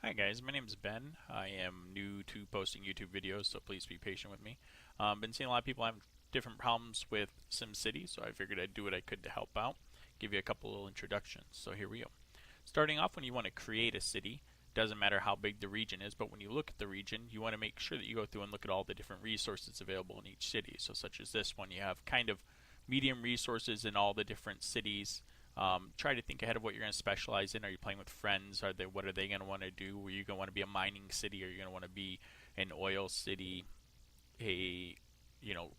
Hi guys, my name is Ben. I am new to posting YouTube videos, so please be patient with me. Been seeing a lot of people have different problems with SimCity, so I figured I'd do what I could to help out. Give you a couple little introductions. So here we go. Starting off, when you want to create a city, doesn't matter how big the region is, but when you look at the region, you want to make sure that you go through and look at all the different resources available in each city. So such as this one, you have kind of medium resources in all the different cities. Try to think ahead of what you're going to specialize in. Are you playing with friends? What are they going to want to do? Are you going to want to be a mining city? Are you going to want to be an oil city? A you know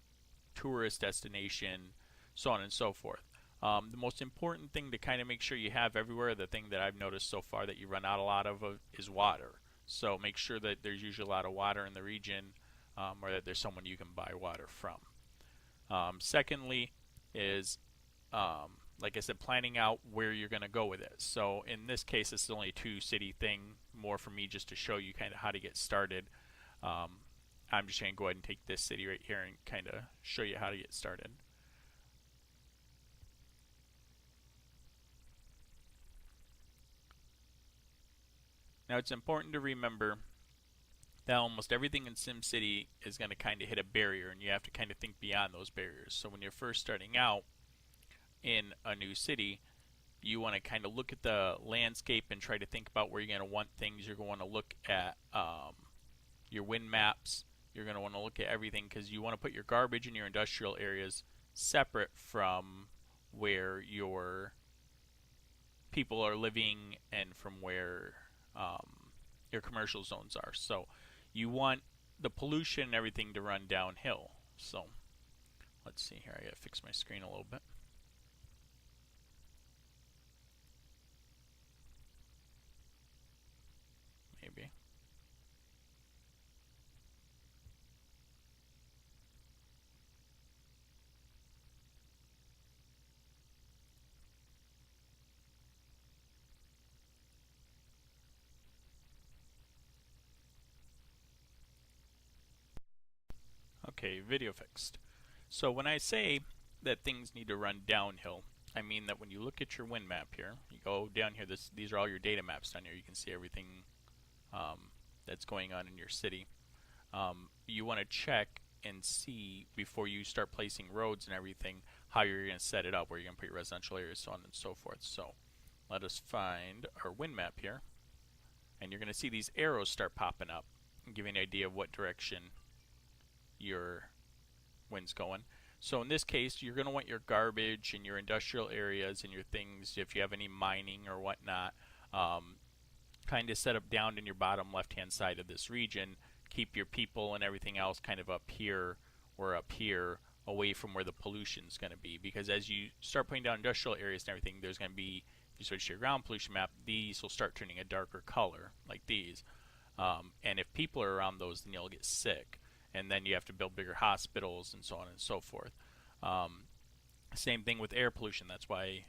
tourist destination, so on and so forth. The most important thing to kind of make sure you have everywhere, the thing that I've noticed so far that you run out a lot of is water. So make sure that there's usually a lot of water in the region, or that there's someone you can buy water from. Secondly, is like I said, planning out where you're going to go with it. So in this case, this is only a two-city thing, more for me just to show you kind of how to get started. I'm just going to go ahead and take this city right here and kind of show you how to get started. Now it's important to remember that almost everything in SimCity is going to kind of hit a barrier, and you have to kind of think beyond those barriers. So when you're first starting out in a new city, you want to kind of look at the landscape and try to think about where you're going to want things. You're going to look at your wind maps. You're going to want to look at everything because you want to put your garbage in your industrial areas separate from where your people are living and from where your commercial zones are. So you want the pollution and everything to run downhill. So let's see here. I got to fix my screen a little bit. Maybe. Okay, video fixed. So when I say that things need to run downhill, I mean that when you look at your wind map here, you go down here, these are all your data maps down here. You can see everything that's going on in your city. You want to check and see before you start placing roads and everything how you're going to set it up, where you're going to put your residential areas, so on and so forth. So let us find our wind map here, and you're going to see these arrows start popping up and giving an idea of what direction your wind's going. So in this case, you're going to want your garbage and your industrial areas and your things, if you have any mining or whatnot, kind of set up down in your bottom left-hand side of this region. Keep your people and everything else kind of up here or up here, away from where the pollution is going to be. Because as you start putting down industrial areas and everything, there's going to be, if you switch to your ground pollution map, these will start turning a darker color, like these. And if people are around those, then you'll get sick. And then you have to build bigger hospitals and so on and so forth. Same thing with air pollution. That's why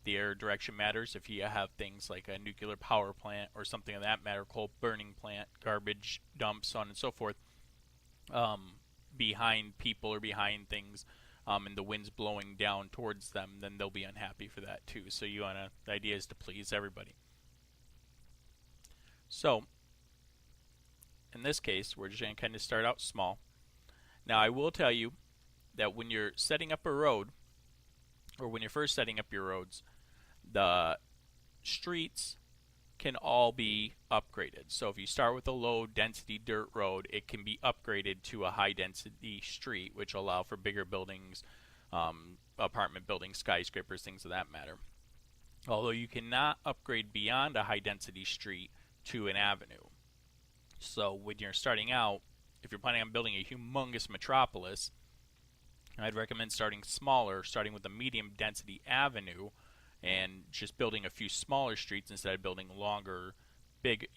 the air direction matters. If you have things like a nuclear power plant or something of that matter, coal burning plant, garbage dumps, so on and so forth, behind people or behind things, and the wind's blowing down towards them, then they'll be unhappy for that too. So the idea is to please everybody. So in this case, we're just going to kind of start out small. Now, I will tell you that when you're setting up a road, or when you're first setting up your roads, the streets can all be upgraded. So if you start with a low density dirt road, it can be upgraded to a high density street, which will allow for bigger buildings, apartment buildings, skyscrapers, things of that matter. Although you cannot upgrade beyond a high density street to an avenue. So when you're starting out, if you're planning on building a humongous metropolis, I'd recommend starting smaller, starting with a medium density avenue and just building a few smaller streets instead of building longer, big,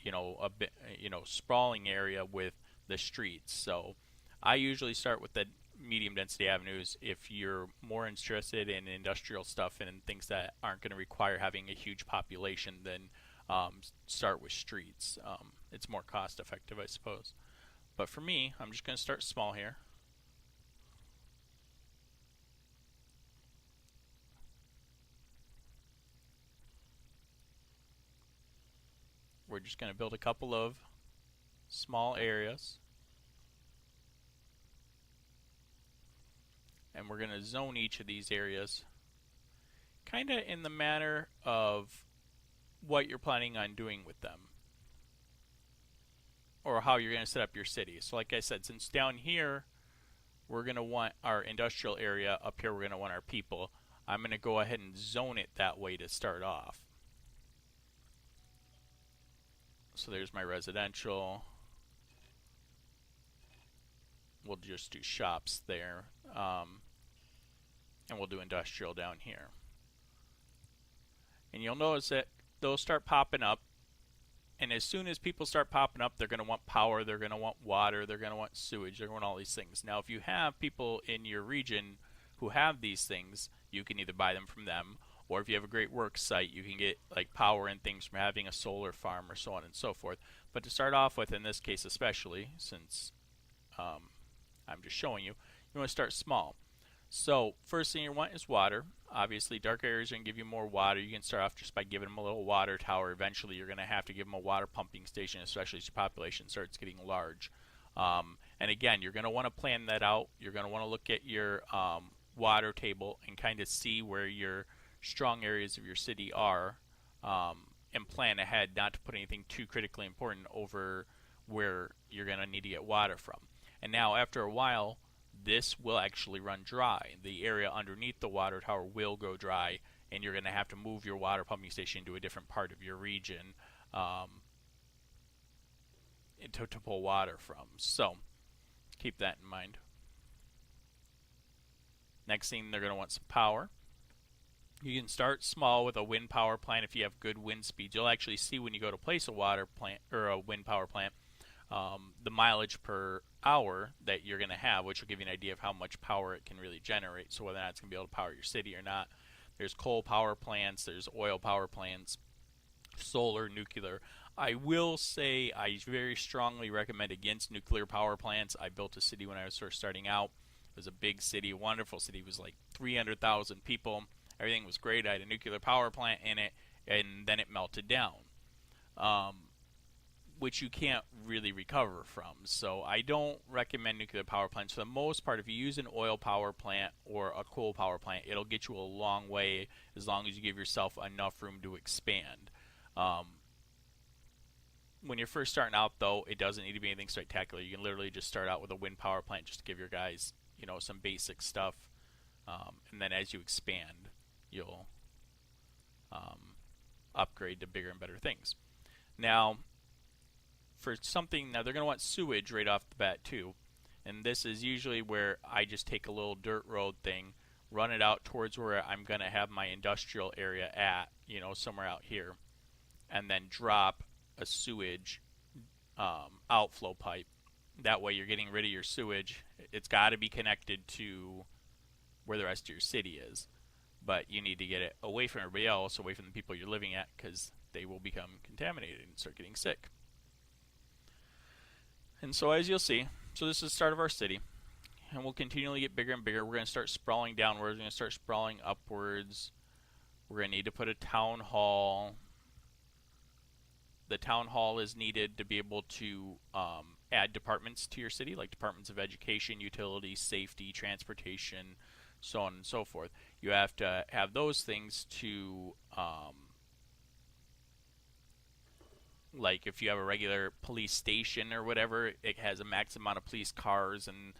sprawling area with the streets. So I usually start with the medium density avenues if you're more interested in industrial stuff and in things that aren't going to require having a huge population. Then start with streets. It's more cost effective, I suppose. But for me, I'm just going to start small here. we're just going to build a couple of small areas. And we're going to zone each of these areas kind of in the manner of what you're planning on doing with them, or how you're going to set up your city. So like I said, since down here we're going to want our industrial area, up here we're going to want our people, I'm going to go ahead and zone it that way to start off. So there's my residential. We'll just do shops there, and we'll do industrial down here. And you'll notice that those start popping up, and as soon as people start popping up, they're going to want power, they're going to want water, they're going to want sewage, they're going to want all these things. Now if you have people in your region who have these things, you can either buy them from them, or if you have a great work site, you can get like power and things from having a solar farm or so on and so forth. But to start off with, in this case especially, since I'm just showing you, you want to start small. So first thing you want is water. Obviously dark areas are going to give you more water. You can start off just by giving them a little water tower. Eventually you're going to have to give them a water pumping station, especially as your population starts getting large. And again, you're going to want to plan that out. You're going to want to look at your water table and kind of see where your strong areas of your city are, and plan ahead not to put anything too critically important over where you're going to need to get water from. And now after a while, this will actually run dry. The area underneath the water tower will go dry, and you're going to have to move your water pumping station to a different part of your region to pull water from. So keep that in mind. Next thing, they're going to want some power. You can start small with a wind power plant if you have good wind speeds. You'll actually see when you go to place a water plant or a wind power plant, the mileage per hour that you're going to have, which will give you an idea of how much power it can really generate, so whether or not it's going to be able to power your city or not. There's coal power plants, there's oil power plants, solar, nuclear. I will say I very strongly recommend against nuclear power plants. I built a city when I was first starting out. It was a big city, wonderful city. It was like 300,000 people. Everything was great. I had a nuclear power plant in it, and then it melted down, which you can't really recover from. So I don't recommend nuclear power plants. For the most part, if you use an oil power plant or a coal power plant, it'll get you a long way as long as you give yourself enough room to expand. When you're first starting out, though, it doesn't need to be anything spectacular. You can literally just start out with a wind power plant just to give your guys, you know, some basic stuff. And then as you expand, you'll upgrade to bigger and better things. Now, for something, now they're going to want sewage right off the bat too, and this is usually where I just take a little dirt road thing, run it out towards where I'm going to have my industrial area at, you know, somewhere out here, and then drop a sewage outflow pipe. That way you're getting rid of your sewage. It's got to be connected to where the rest of your city is, but you need to get it away from everybody else, away from the people you're living at, because they will become contaminated and start getting sick. And so as you'll see, so this is the start of our city, and we'll continually get bigger and bigger. We're going to start sprawling downwards. We're going to start sprawling upwards. We're going to need to put a town hall. The town hall is needed to be able to add departments to your city, like departments of education, utilities, safety, transportation, so on and so forth. You have to have those things to like if you have a regular police station or whatever, it has a max amount of police cars and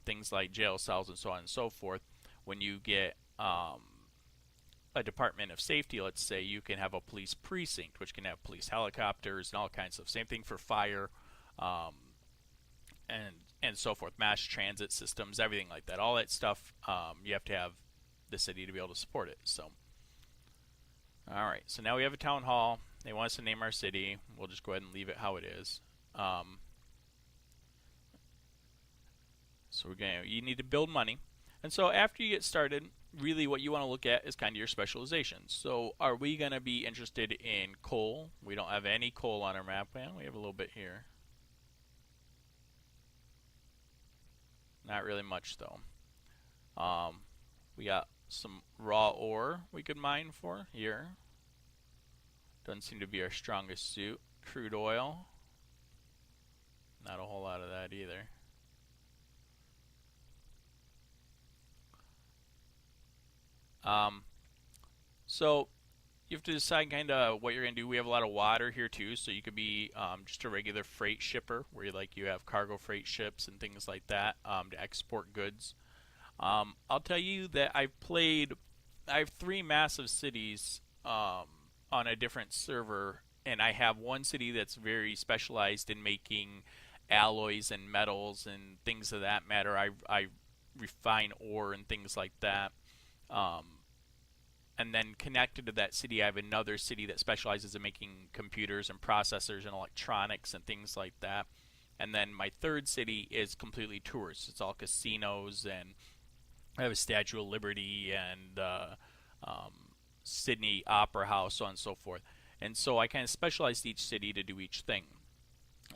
things like jail cells and so on and so forth. When you get a department of safety, let's say, you can have a police precinct, which can have police helicopters and all kinds of, same thing for fire, and so forth, mass transit systems, everything like that. All that stuff, you have to have the city to be able to support it. So, all right, so now we have a town hall. They want us to name our city. We'll just go ahead and leave it how it is. So you need to build money. And so after you get started, really what you want to look at is kind of your specializations. So are we going to be interested in coal? We don't have any coal on our map. Well, we have a little bit here. Not really much though. We got some raw ore we could mine for here. Doesn't seem to be our strongest suit. Crude oil. Not a whole lot of that either. Um, so you have to decide kind of what you're going to do. We have a lot of water here too, so you could be just a regular freight shipper where you have cargo freight ships and things like that to export goods. I'll tell you that I have three massive cities on a different server, and I have one city that's very specialized in making alloys and metals and things of that matter. I refine ore and things like that. Um, and then connected to that city, I have another city that specializes in making computers and processors and electronics and things like that. And then my third city is completely tourist. It's all casinos, and I have a Statue of Liberty and um, Sydney Opera House, so on and so forth. And so I kind of specialized each city to do each thing.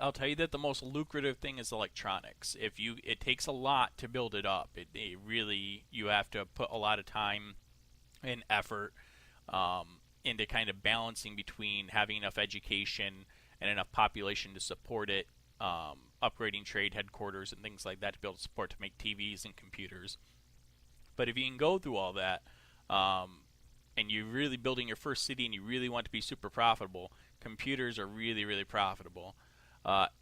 I'll tell you that the most lucrative thing is electronics. It takes a lot to build it up. It really, you have to put a lot of time and effort into kind of balancing between having enough education and enough population to support it, upgrading trade headquarters and things like that to be able to support to make TVs and computers. But if you can go through all that, and you're really building your first city and you really want to be super profitable, computers are really, really profitable.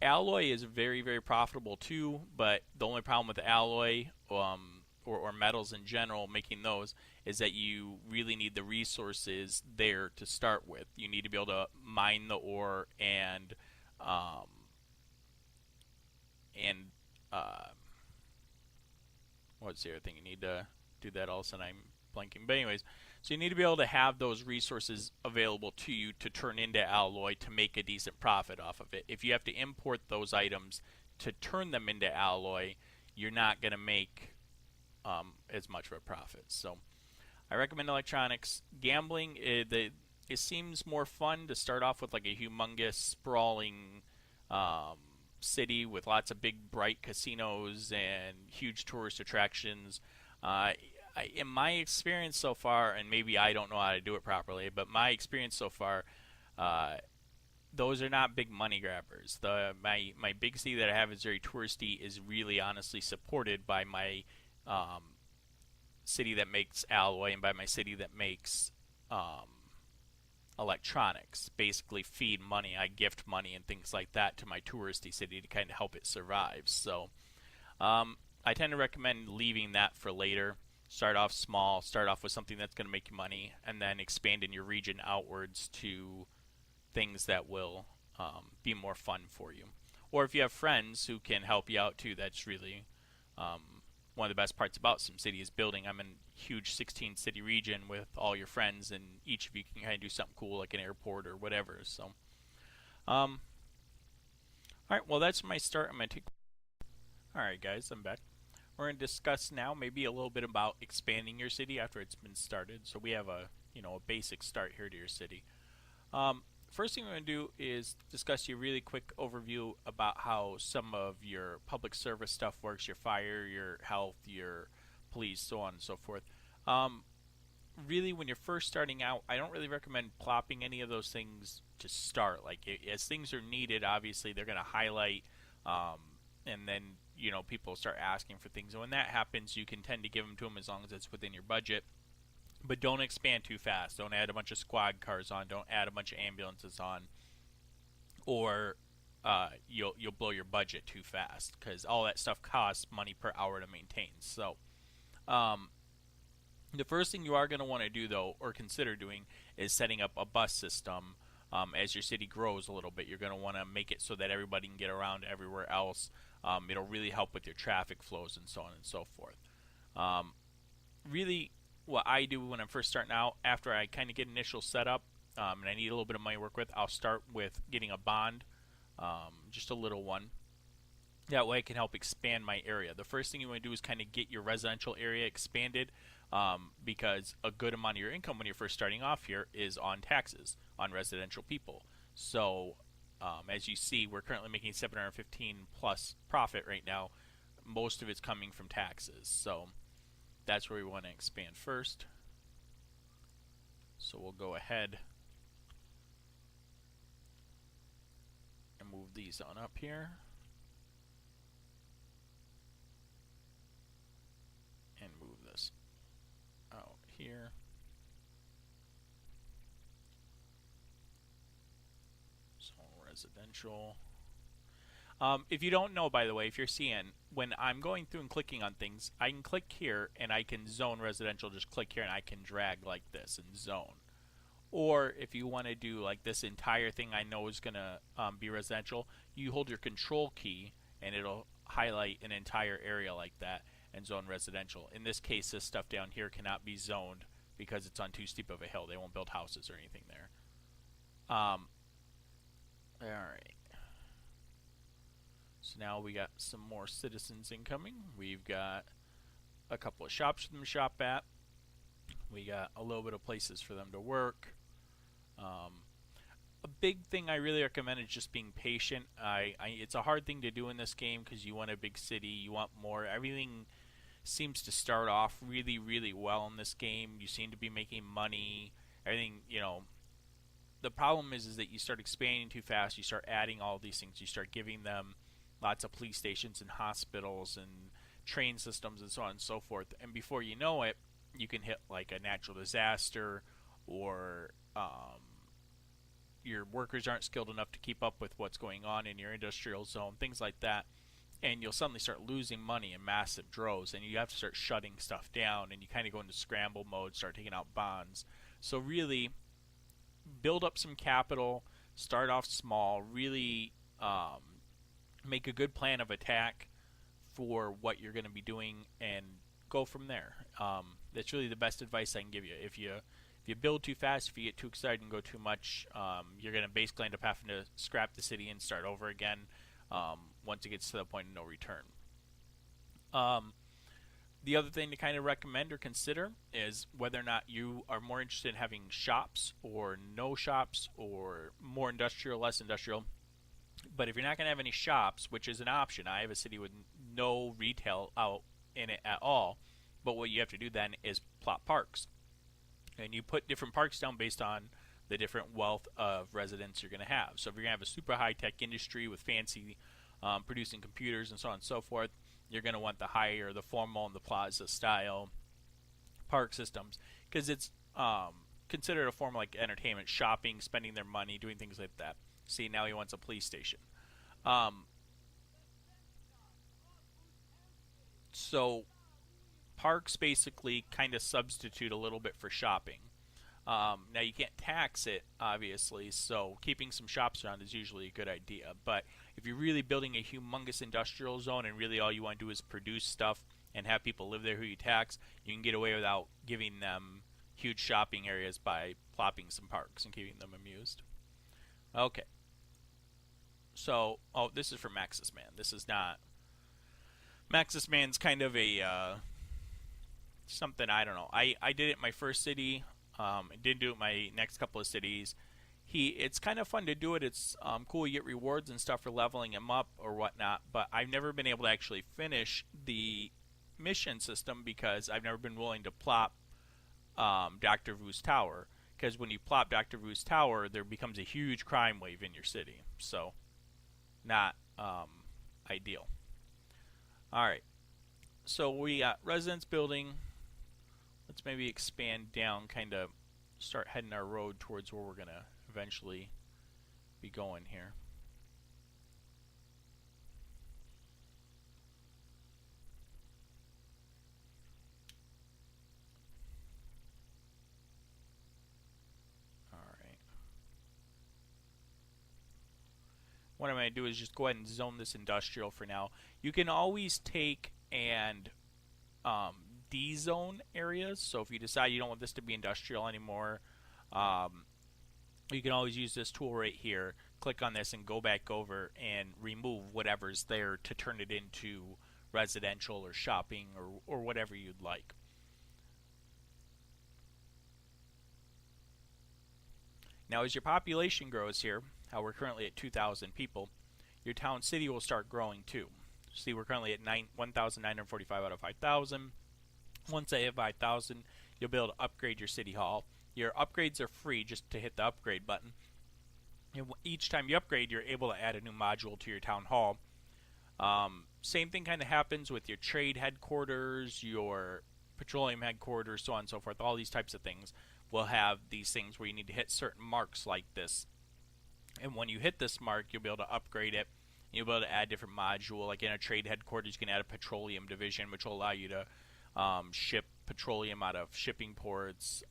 Alloy is very, very profitable too, but the only problem with alloy or metals in general, making those, is that you really need the resources there to start with. You need to be able to mine the ore um, and what's the other thing? You need to do that also, and I'm blanking. But anyways, so you need to be able to have those resources available to you to turn into alloy to make a decent profit off of it. If you have to import those items to turn them into alloy, you're not going to make as much of a profit. So I recommend electronics. Gambling, it seems more fun to start off with like a humongous, sprawling city with lots of big, bright casinos and huge tourist attractions. In my experience so far, and maybe I don't know how to do it properly, but my experience so far, those are not big money grabbers. My big city that I have is very touristy, is really honestly supported by my city that makes alloy and by my city that makes electronics. Basically feed money. I gift money and things like that to my touristy city to kind of help it survive. So I tend to recommend leaving that for later. Start off small, start off with something that's going to make you money, and then expand in your region outwards to things that will be more fun for you. Or if you have friends who can help you out too, that's really one of the best parts about SimCity is building. I'm in a huge 16 city region with all your friends, and each of you can kind of do something cool like an airport or whatever. So, all right, well, that's my start. I'm going to take. All right, guys, I'm back. We're going to discuss now maybe a little bit about expanding your city after it's been started. So we have a basic start here to your city. First thing we're going to do is discuss a really quick overview about how some of your public service stuff works, your fire, your health, your police, so on and so forth. Really, when you're first starting out, I don't really recommend plopping any of those things to start. Like, as things are needed, obviously, they're going to highlight, and then people start asking for things, and when that happens, you can tend to give them to them as long as it's within your budget. But don't expand too fast. Don't add a bunch of squad cars on. Don't add a bunch of ambulances on, or you'll blow your budget too fast, because all that stuff costs money per hour to maintain. So the first thing you are going to want to do, though, or consider doing, is setting up a bus system. As your city grows a little bit, you're going to want to make it so that everybody can get around everywhere else. It'll really help with your traffic flows and so on and so forth. Really, what I do when I'm first starting out, after I kind of get initial setup, and I need a little bit of money to work with, I'll start with getting a bond, just a little one. That way I can help expand my area. The first thing you want to do is kind of get your residential area expanded, because a good amount of your income when you're first starting off here is on taxes, on residential people. So as you see, we're currently making 715 plus profit right now. Most of it's coming from taxes. So that's where we want to expand first. So we'll go ahead and move these on up here. And move this out here. So residential. If you don't know, by the way, if you're seeing, when I'm going through and clicking on things, I can click here and I can zone residential. Just click here and I can drag like this and zone. Or if you want to do like this entire thing I know is going to be residential, you hold your control key and it'll highlight an entire area like that and zone residential. In this case, this stuff down here cannot be zoned because it's on too steep of a hill. They won't build houses or anything there. Alright. So now we got some more citizens incoming. We've got a couple of shops for them to shop at. We got a little bit of places for them to work. A big thing I really recommend is just being patient. It's a hard thing to do in this game because you want a big city, you want more. Everything seems to start off really, really well in this game. You seem to be making money. Everything, you know. The problem is that you start expanding too fast. You start adding all these things. You start giving them lots of police stations and hospitals and train systems and so on and so forth. And before you know it, you can hit like a natural disaster, or your workers aren't skilled enough to keep up with what's going on in your industrial zone, things like that. And you'll suddenly start losing money in massive droves, and you have to start shutting stuff down, and you kind of go into scramble mode, start taking out bonds. So really, build up some capital, start off small, really make a good plan of attack for what you're going to be doing, and go from there. That's really the best advice I can give you. If you build too fast, if you get too excited and go too much, you're going to basically end up having to scrap the city and start over again once it gets to the point of no return. The other thing to kind of recommend or consider is whether or not you are more interested in having shops or no shops, or more industrial, less industrial. But if you're not going to have any shops, which is an option, I have a city with no retail out in it at all, but what you have to do then is plot parks. And you put different parks down based on the different wealth of residents you're going to have. So if you're going to have a super high-tech industry with fancy producing computers and so on and so forth, you're going to want the higher, the formal, and the plaza style park systems, because it's considered a form like entertainment, shopping, spending their money, doing things like that. See, now he wants a police station. So parks basically kind of substitute a little bit for shopping. Now you can't tax it, obviously, so keeping some shops around is usually a good idea. But if you're really building a humongous industrial zone and really all you want to do is produce stuff and have people live there who you tax, you can get away without giving them huge shopping areas by plopping some parks and keeping them amused. Okay. So, this is for Maxis Man. This is not... Maxis Man's kind of a... something, I don't know. I did it in my first city. I didn't do it in my next couple of cities. It's kind of fun to do it. It's cool. You get rewards and stuff for leveling him up or whatnot. But I've never been able to actually finish the mission system because I've never been willing to plop Dr. Vu's tower. Because when you plop Dr. Vu's tower, there becomes a huge crime wave in your city. So, not ideal. Alright. So we got residence building. Let's maybe expand down, kind of start heading our road towards where we're going to eventually be going here. Alright. What I'm going to do is just go ahead and zone this industrial for now. You can always take and D-zone areas. So if you decide you don't want this to be industrial anymore, you can always use this tool right here. Click on this and go back over and remove whatever's there to turn it into residential or shopping or whatever you'd like. Now as your population grows here, how we're currently at 2,000 people, your town city will start growing too. See, we're currently at 1,945 out of 5,000. Once I hit 5,000, you'll be able to upgrade your city hall. Your upgrades are free just to hit the upgrade button. And each time you upgrade, you're able to add a new module to your town hall. Same thing kind of happens with your trade headquarters, your petroleum headquarters, so on and so forth. All these types of things will have these things where you need to hit certain marks like this. And when you hit this mark, you'll be able to upgrade it. You'll be able to add different module. Like in a trade headquarters, you can add a petroleum division, which will allow you to ship petroleum out of shipping ports,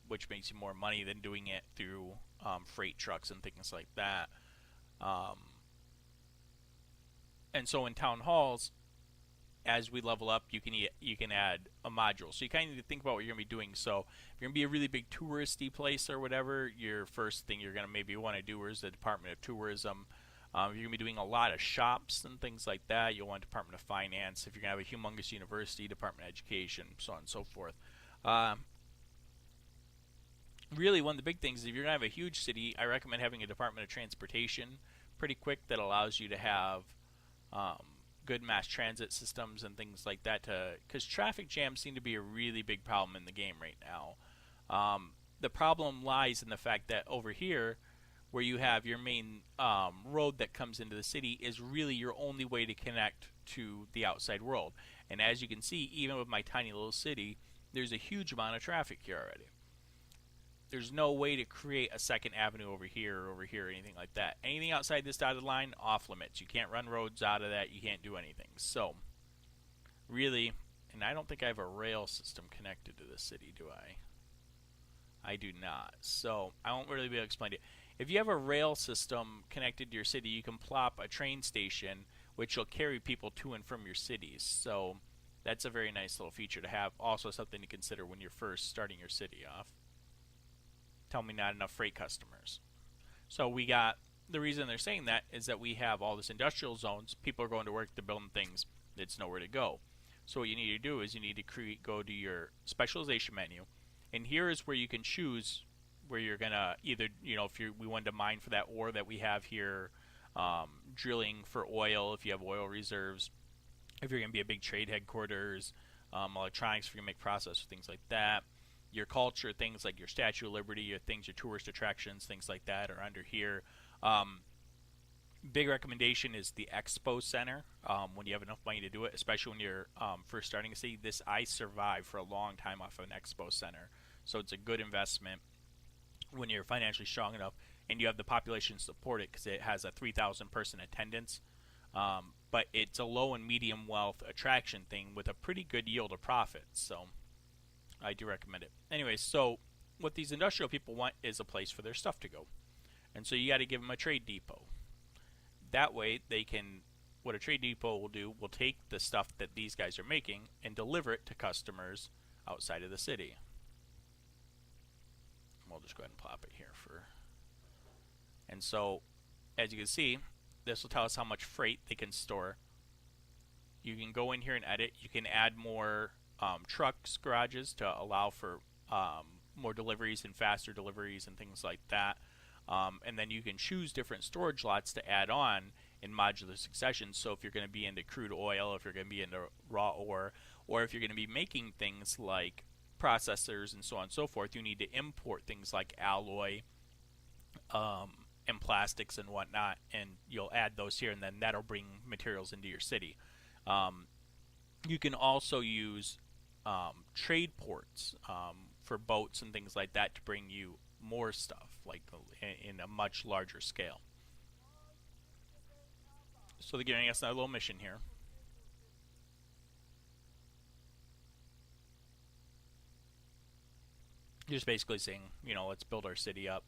which makes you more money than doing it through freight trucks and things like that. Um, and so in town halls, as we level up, you can add a module. So you kind of need to think about what you're going to be doing. So if you're going to be a really big touristy place or whatever, your first thing you're going to maybe want to do is the Department of Tourism. If you're going to be doing a lot of shops and things like that, you'll want Department of Finance. If you're going to have a humongous university, Department of Education, so on and so forth. Really, one of the big things is if you're going to have a huge city, I recommend having a Department of Transportation pretty quick that allows you to have good mass transit systems and things like that, because traffic jams seem to be a really big problem in the game right now. The problem lies in the fact that over here, where you have your main road that comes into the city, is really your only way to connect to the outside world. And as you can see, even with my tiny little city, there's a huge amount of traffic here already. There's no way to create a second avenue over here, or anything like that. Anything outside this dotted line, off limits. You can't run roads out of that. You can't do anything. So, really, and I don't think I have a rail system connected to this city, do I? I do not. So, I won't really be able to explain it. If you have a rail system connected to your city, you can plop a train station, which will carry people to and from your cities. So, that's a very nice little feature to have. Also, something to consider when you're first starting your city off. Tell me not enough freight customers. So we got, the reason they're saying that is that we have all this industrial zones. People are going to work, they're building things. It's nowhere to go. So what you need to do is you need to go to your specialization menu, and here is where you can choose where you're gonna either, if we wanted to mine for that ore that we have here, drilling for oil if you have oil reserves, if you're gonna be a big trade headquarters, electronics if you're gonna make process, things like that. Your culture, things like your Statue of Liberty, your tourist attractions, things like that are under here. Big recommendation is the Expo Center when you have enough money to do it, especially when you're first starting a city. I survived for a long time off of an Expo Center, so it's a good investment when you're financially strong enough and you have the population to support it, because it has a 3,000 person attendance. But it's a low and medium wealth attraction thing with a pretty good yield of profits, so I do recommend it. Anyway, so what these industrial people want is a place for their stuff to go. And so you got to give them a trade depot. That way they can, what a trade depot will do, will take the stuff that these guys are making and deliver it to customers outside of the city. We'll just go ahead and plop it here for. And so, as you can see, this will tell us how much freight they can store. You can go in here and edit. You can add more trucks, garages to allow for more deliveries and faster deliveries and things like that. And then you can choose different storage lots to add on in modular succession. So if you're going to be into crude oil, if you're going to be into raw ore, or if you're going to be making things like processors and so on and so forth, you need to import things like alloy and plastics and whatnot, and you'll add those here, and then that'll bring materials into your city. You can also use trade ports for boats and things like that to bring you more stuff, like in a much larger scale. So they're giving us another little mission here. Just basically saying, let's build our city up.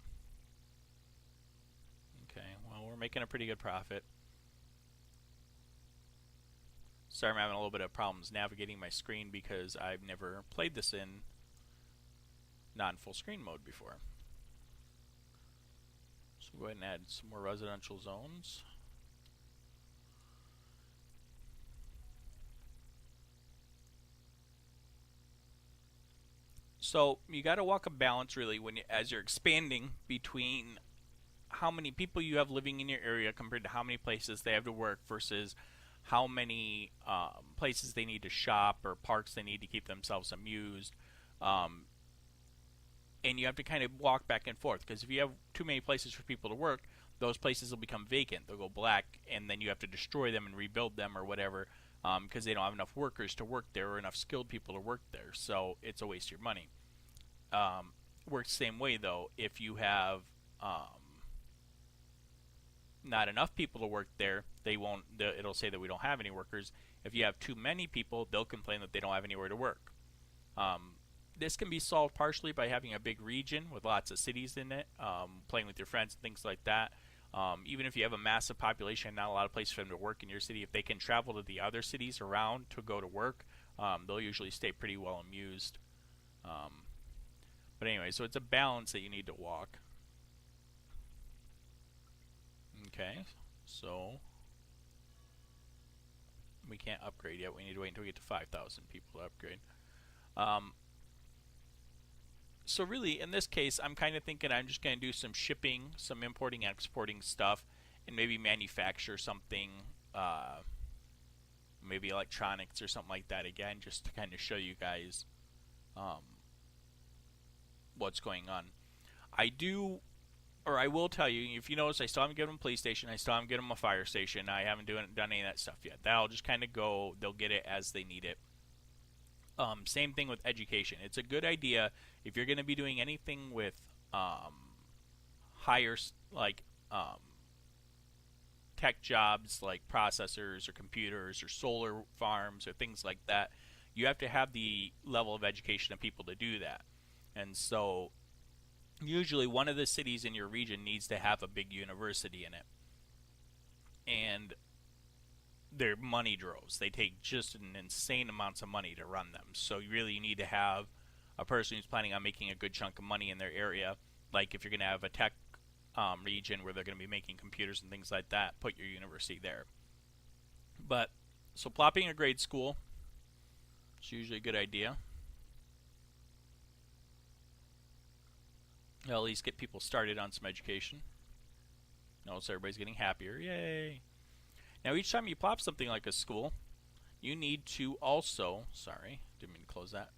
Okay, well, we're making a pretty good profit. Sorry, I'm having a little bit of problems navigating my screen because I've never played this in non-full screen mode before. So we'll go ahead and add some more residential zones. So you got to walk a balance really as you're expanding between how many people you have living in your area compared to how many places they have to work versus how many places they need to shop or parks they need to keep themselves amused. and you have to kind of walk back and forth, because if you have too many places for people to work, those places will become vacant. They'll go black, and then you have to destroy them and rebuild them or whatever, because they don't have enough workers to work there or enough skilled people to work there. So it's a waste of your money. Works the same way though. If you have not enough people to work there, they won't. It'll say that we don't have any workers. If you have too many people, they'll complain that they don't have anywhere to work. This can be solved partially by having a big region with lots of cities in it, playing with your friends and things like that. Even if you have a massive population and not a lot of places for them to work in your city, if they can travel to the other cities around to go to work, they'll usually stay pretty well amused. But anyway, so it's a balance that you need to walk. Okay, so we can't upgrade yet. We need to wait until we get to 5,000 people to upgrade. So really, in this case, I'm kind of thinking I'm just going to do some shipping, some importing, exporting stuff, and maybe manufacture something, maybe electronics or something like that again, just to kind of show you guys what's going on. I will tell you, if you notice, I still haven't given them a police station, I still haven't given them a fire station, I haven't done any of that stuff yet. That'll just kind of go, they'll get it as they need it. Same thing with education. It's a good idea if you're going to be doing anything with higher, like tech jobs like processors or computers or solar farms or things like that. You have to have the level of education of people to do that. And so usually one of the cities in your region needs to have a big university in it. And they're money droves. They take just an insane amounts of money to run them. So you really need to have a person who's planning on making a good chunk of money in their area. Like if you're going to have a tech region where they're going to be making computers and things like that, put your university there. But so plopping a grade school is usually a good idea. It'll at least get people started on some education. Notice everybody's getting happier. Yay! Now each time you plop something like a school, you need to also, sorry, didn't mean to close that,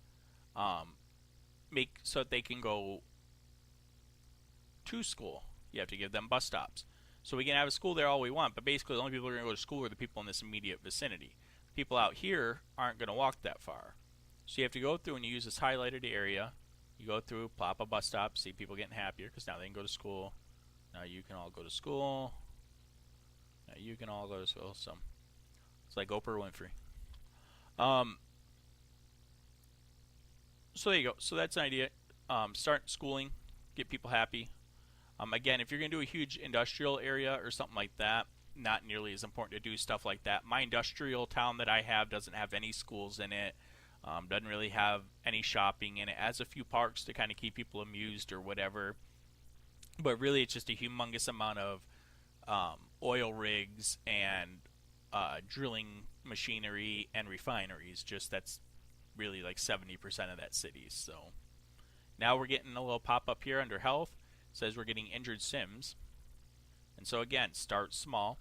make so that they can go to school. You have to give them bus stops. So we can have a school there all we want, but basically the only people who are going to go to school are the people in this immediate vicinity. People out here aren't going to walk that far. So you have to go through and you use this highlighted area. You go through, plop a bus stop, see people getting happier because now they can go to school. Now you can all go to school. Now you can all go to school. So it's like Oprah Winfrey. So there you go. So that's an idea. Start schooling, get people happy. Again, if you're going to do a huge industrial area or something like that, not nearly as important to do stuff like that. My industrial town that I have doesn't have any schools in it. Doesn't really have any shopping in it. It has a few parks to kind of keep people amused or whatever. But really it's just a humongous amount of oil rigs and drilling machinery and refineries. Just that's really like 70% of that city. So now we're getting a little pop-up here under health. It says we're getting injured Sims. And so again, start small.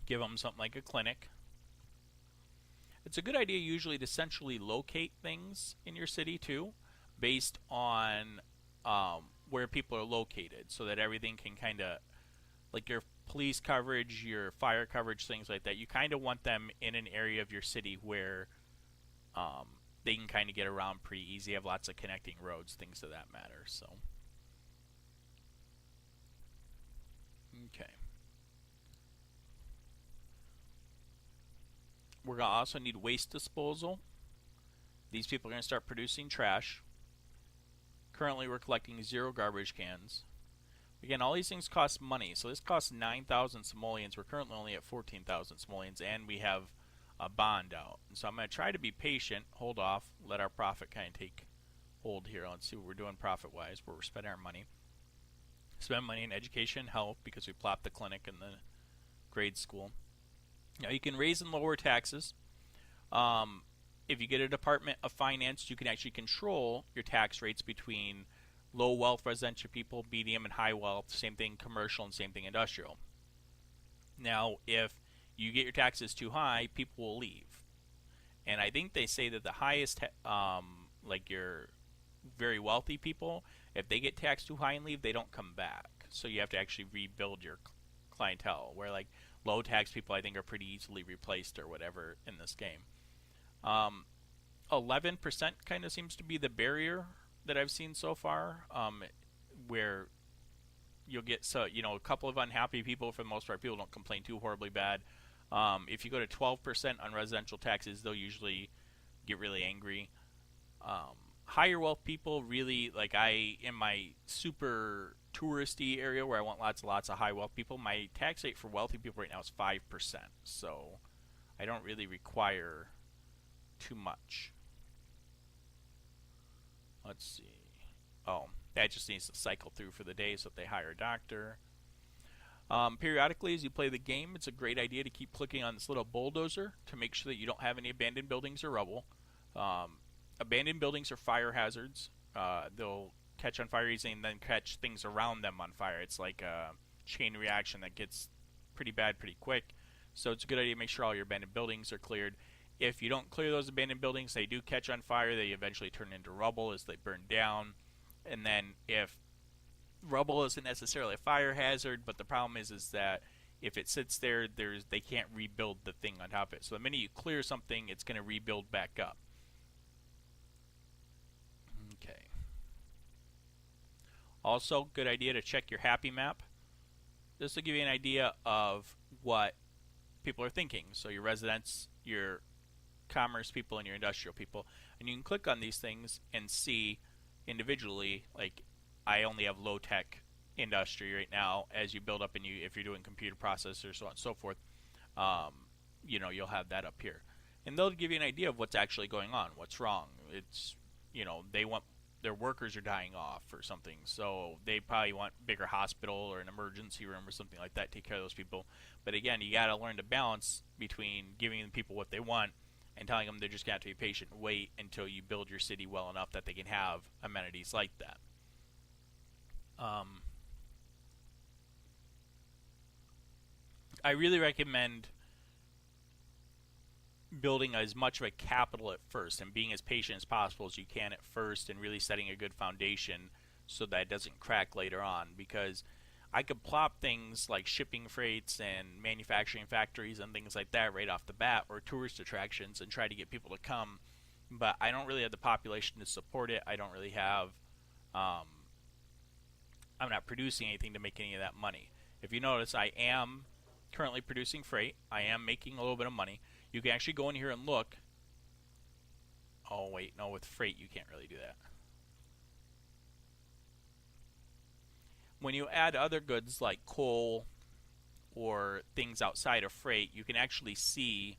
Give them something like a clinic. It's a good idea usually to centrally locate things in your city too, based on where people are located, so that everything can kind of, like your police coverage, your fire coverage, things like that, you kind of want them in an area of your city where they can kind of get around pretty easy, have lots of connecting roads, things of that matter. So okay. We're going to also need waste disposal. These people are going to start producing trash. Currently we're collecting 0 garbage cans. Again, all these things cost money. So this costs 9,000 simoleons. We're currently only at 14,000 simoleons, and we have a bond out. And so I'm going to try to be patient, hold off, let our profit kind of take hold here. Let's see what we're doing profit-wise, where we're spending our money. Spend money in education, health, because we plopped the clinic and the grade school. Now you can raise and lower taxes. If you get a Department of Finance, you can actually control your tax rates between low wealth residential people, medium and high wealth, same thing commercial and same thing industrial. Now if you get your taxes too high, people will leave. And I think they say that the highest, like your very wealthy people, If they get taxed too high and leave, they don't come back. So you have to actually rebuild your clientele. Where like low tax people, I think, are pretty easily replaced or whatever in this game. 11% kind of seems to be the barrier that I've seen so far, where you'll get a couple of unhappy people. For the most part, people don't complain too horribly bad. If you go to 12% on residential taxes, they'll usually get really angry. Higher wealth people really like in my super touristy area where I want lots of high wealth people. My tax rate for wealthy people right now is 5%, so I don't really require too much. Let's see. Oh, that just needs to cycle through for the day so that they hire a doctor. Periodically, as you play the game, it's a great idea to keep clicking on this little bulldozer to make sure that you don't have any abandoned buildings or rubble. Abandoned buildings are fire hazards. They'll catch on fire easily and then catch things around them on fire. It's like a chain reaction that gets pretty bad pretty quick. So it's a good idea to make sure all your abandoned buildings are cleared. If you don't clear those abandoned buildings, they do catch on fire. They eventually turn into rubble as they burn down. And then if rubble isn't necessarily a fire hazard, but the problem is that if it sits there, they can't rebuild the thing on top of it. So the minute you clear something, it's going to rebuild back up. Okay. Also, good idea to check your happy map. This will give you an idea of what people are thinking. So your residents, your commerce people, and your industrial people. And you can click on these things and see individually, like I only have low tech industry right now. As you build up and if you're doing computer processors, so on and so forth, you'll have that up here. And they'll give you an idea of what's actually going on, what's wrong. It's, they want their workers are dying off or something, so they probably want bigger hospital or an emergency room or something like that to take care of those people. But again, you got to learn to balance between giving the people what they want and telling them they're just going to have to be patient and wait until you build your city well enough that they can have amenities like that. I really recommend building as much of a capital at first and being as patient as possible as you can at first and really setting a good foundation so that it doesn't crack later on, because I could plop things like shipping freights and manufacturing factories and things like that right off the bat, or tourist attractions, and try to get people to come, but I don't really have the population to support it. I don't really have I'm not producing anything to make any of that money. If you notice, I am currently producing freight. I am making a little bit of money. You can actually go in here and look. Oh, wait, no, with freight you can't really do that. When you add other goods like coal or things outside of freight, you can actually see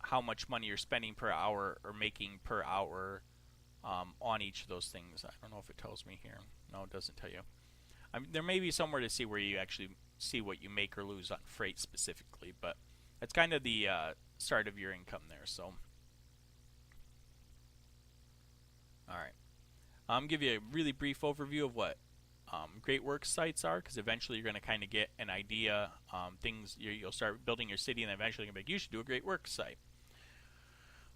how much money you're spending per hour or making per hour on each of those things. I don't know if it tells me here. No, it doesn't tell you. There may be somewhere to see where you actually see what you make or lose on freight specifically, but that's kind of the start of your income there. So, all right, I'm give you a really brief overview of what great work sites are, because eventually you're going to kind of get an idea. You'll start building your city, and eventually you're going to be like, you should do a great work site.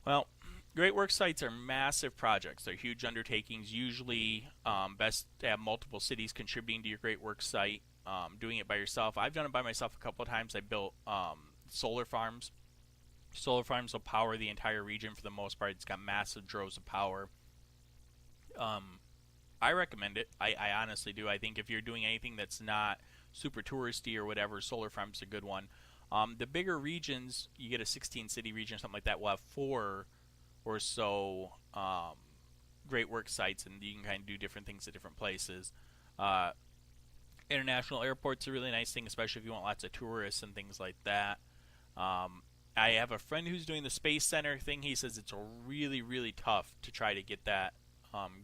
Well, great work sites are massive projects. They're huge undertakings. Usually, best to have multiple cities contributing to your great work site. Doing it by yourself, I've done it by myself a couple of times. I built solar farms. Solar farms will power the entire region for the most part. It's got massive droves of power. I recommend it. I honestly do. I think if you're doing anything that's not super touristy or whatever, solar farms a good one. The bigger regions, you get a 16-city region or something like that, will have 4 or so great work sites, and you can kind of do different things at different places. International airport's a really nice thing, especially if you want lots of tourists and things like that. I have a friend who's doing the Space Center thing. He says it's really, really tough to try to get that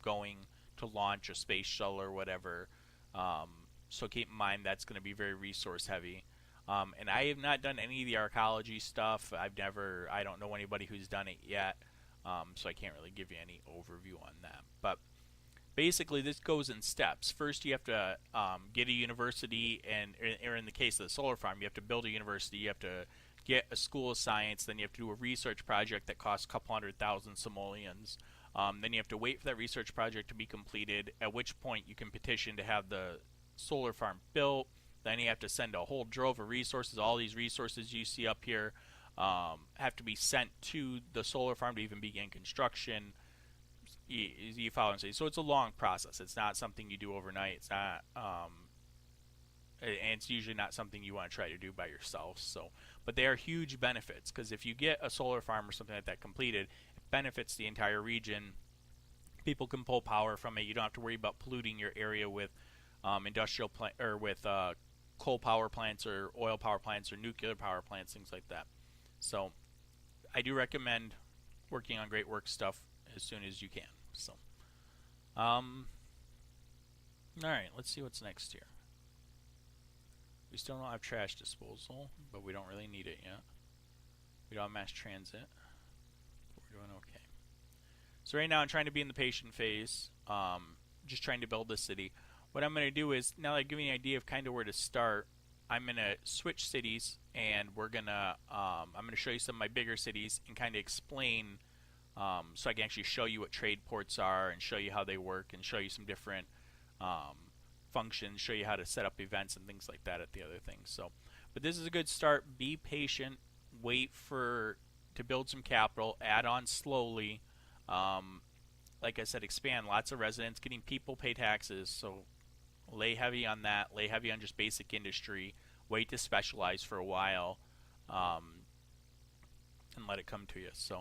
going to launch a space shuttle or whatever. So keep in mind that's going to be very resource heavy. And I have not done any of the archaeology stuff. I don't know anybody who's done it yet. So I can't really give you any overview on that. But basically, this goes in steps. First, you have to get a university, or in the case of the solar farm, you have to build a university. You have to get a school of science. Then you have to do a research project that costs a couple 100,000 simoleons. Then you have to wait for that research project to be completed, at which point you can petition to have the solar farm built. Then you have to send a whole drove of resources. All these resources you see up here have to be sent to the solar farm to even begin construction. You follow what I'm saying? So it's a long process. It's not something you do overnight. It's not, and it's usually not something you want to try to do by yourself. So, but they are huge benefits, because if you get a solar farm or something like that completed, it benefits the entire region. People can pull power from it. You don't have to worry about polluting your area with industrial plant or with coal power plants or oil power plants or nuclear power plants, things like that. So, I do recommend working on great work stuff as soon as you can. So, all right, let's see what's next here. We still don't have trash disposal, but we don't really need it yet. We don't have mass transit. We're doing okay. So right now I'm trying to be in the patient phase, just trying to build this city. What I'm going to do is, now that I've given you an idea of kind of where to start, I'm going to switch cities, and I'm going to show you some of my bigger cities and kind of explain, so I can actually show you what trade ports are and show you how they work and show you some different functions, show you how to set up events and things like that at the other things. So, but this is a good start. Be patient, wait to build some capital, add on slowly. Like I said, expand lots of residents, getting people pay taxes. So lay heavy on that. Lay heavy on just basic industry. Wait to specialize for a while, and let it come to you. So.